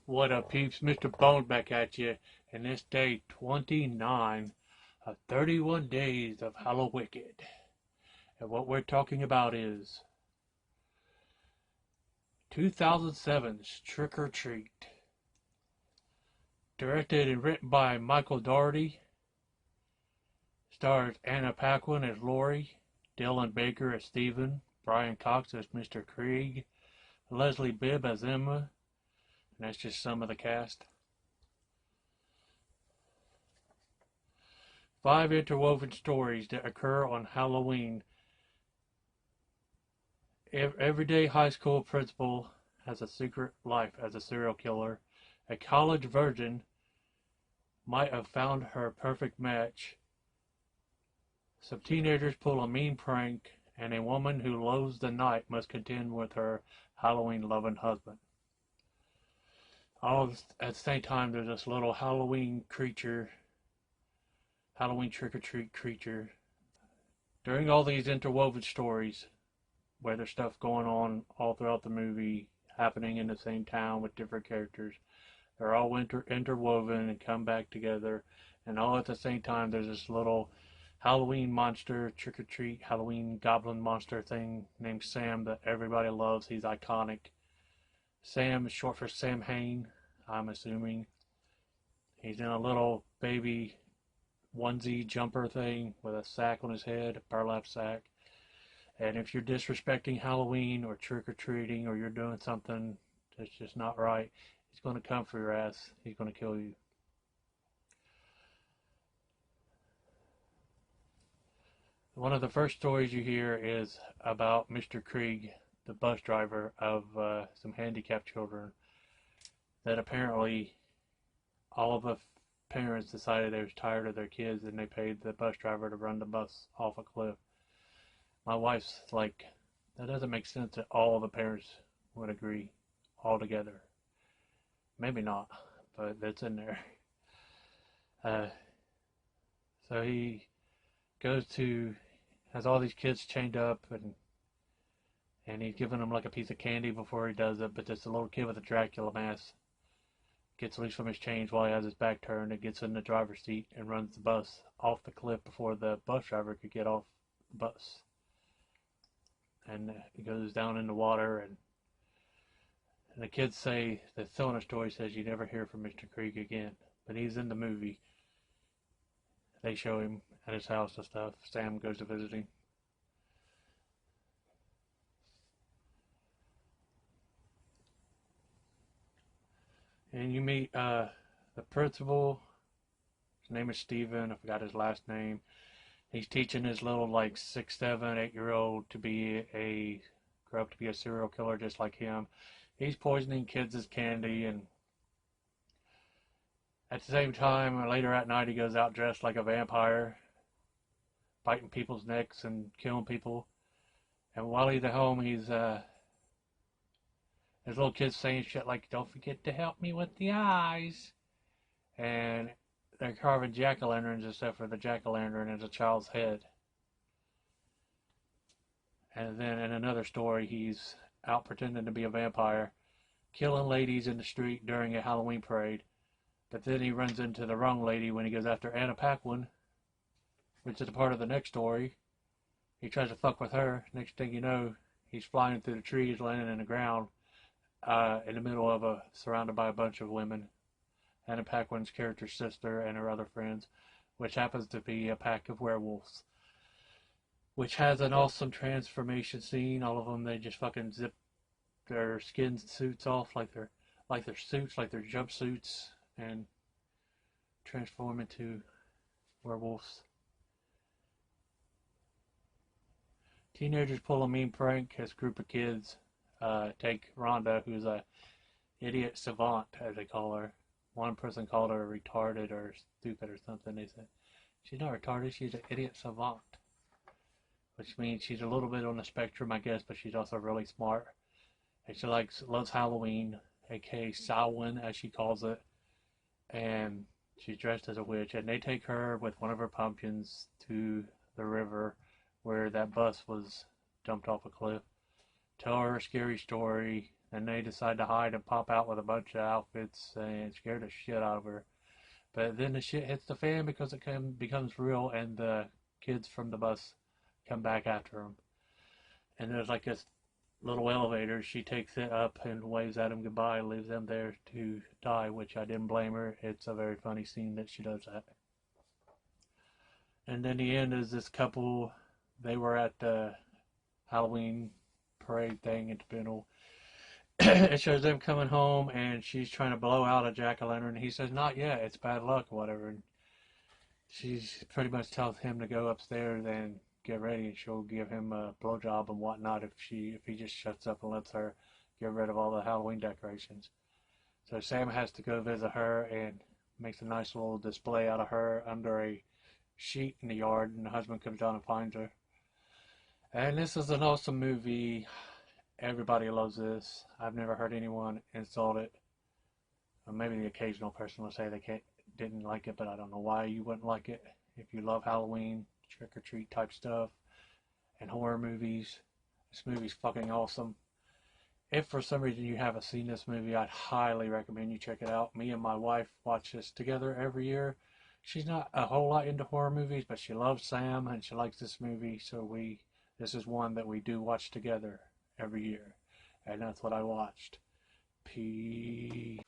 What up, peeps? Mr.Bones back at you, and this day 29 of 31 days of Hallowicked. And what we're talking about is 2007's Trick or Treat. Directed and written by Michael Dougherty. Stars Anna Paquin as Lori, Dylan Baker as Stephen, Brian Cox as Mr. Krieg, Leslie Bibb as Emma, and that's just some of the cast. 5 interwoven stories that occur on Halloween. Everyday high school principal has a secret life as a serial killer. A college virgin might have found her perfect match. Some teenagers pull a mean prank, and a woman who loathes the night must contend with her Halloween-loving husband. All at the same time, there's this little Halloween trick-or-treat creature. During all these interwoven stories, where there's stuff going on all throughout the movie, happening in the same town with different characters, they're all interwoven and come back together, and all at the same time, there's this little Halloween monster, trick-or-treat, Halloween goblin monster thing named Sam that everybody loves. He's iconic. Sam is short for Sam Hain, I'm assuming. He's in a little baby onesie jumper thing with a sack on his head, a burlap sack. And if you're disrespecting Halloween or trick-or-treating or you're doing something that's just not right, he's going to come for your ass. He's going to kill you. One of the first stories you hear is about Mr. Krieg, the bus driver of some handicapped children, that apparently all of the parents decided they was tired of their kids and they paid the bus driver to run the bus off a cliff. My wife's like, that doesn't make sense that all the parents would agree all together. Maybe not, but that's in there. So he has all these kids chained up, and he's giving them like a piece of candy before he does it, but this little kid with a Dracula mask gets loose from his chains while he has his back turned and gets in the driver's seat and runs the bus off the cliff before the bus driver could get off the bus. And he goes down in the water, and the kids say, the Sona story says you never hear from Mr. Krieg again, but he's in the movie. They show him at his house and stuff. Sam goes to visit him. And you meet the principal. His name is Steven. I forgot his last name. He's teaching his little like 6, 7, 8-year-old to grow up to be a serial killer just like him. He's poisoning kids as candy, and at the same time, later at night, he goes out dressed like a vampire, biting people's necks and killing people. And while he's at home, his little kid's saying shit like, "Don't forget to help me with the eyes." And they're carving jack-o'-lanterns except for the jack-o'-lantern is a child's head. And then in another story, he's out pretending to be a vampire, killing ladies in the street during a Halloween parade. But then he runs into the wrong lady when he goes after Anna Paquin, which is a part of the next story. He tries to fuck with her. Next thing you know, he's flying through the trees, landing in the ground, in the middle of surrounded by a bunch of women. Anna Paquin's character's sister and her other friends, which happens to be a pack of werewolves. Which has an awesome transformation scene. All of them, they just fucking zip their skin suits off like their jumpsuits, and transform into werewolves. Teenagers pull a mean prank as a group of kids take Rhonda, who's a idiot savant, as they call her. One person called her retarded or stupid or something. They said, she's not retarded, she's an idiot savant. Which means she's a little bit on the spectrum, I guess, but she's also really smart. And she loves Halloween, aka Samhain, as she calls it. And she's dressed as a witch. And they take her with one of her pumpkins to the river where that bus was dumped off a cliff. Tell her a scary story and they decide to hide and pop out with a bunch of outfits and scare the shit out of her. But then the shit hits the fan because it becomes real, and the kids from the bus come back after them. And there's like this little elevator. She takes it up and waves at them goodbye, leaves them there to die, which I didn't blame her. It's a very funny scene that she does that. And then the end is this couple. They were at the Halloween parade thing at the Pinnacle. It shows them coming home, and she's trying to blow out a jack-o'-lantern, and he says, "Not yet, it's bad luck," or whatever. And she pretty much tells him to go upstairs and get ready, and she'll give him a blowjob and whatnot if he just shuts up and lets her get rid of all the Halloween decorations. So Sam has to go visit her and makes a nice little display out of her under a sheet in the yard, and the husband comes down and finds her. And this is an awesome movie. Everybody loves this. I've never heard anyone insult it. Or maybe the occasional person will say they didn't like it, but I don't know why you wouldn't like it. If you love Halloween, trick-or-treat type stuff, and horror movies, this movie's fucking awesome. If for some reason you haven't seen this movie, I'd highly recommend you check it out. Me and my wife watch this together every year. She's not a whole lot into horror movies, but she loves Sam and she likes this movie, so this is one that we do watch together every year. And that's what I watched. Peace.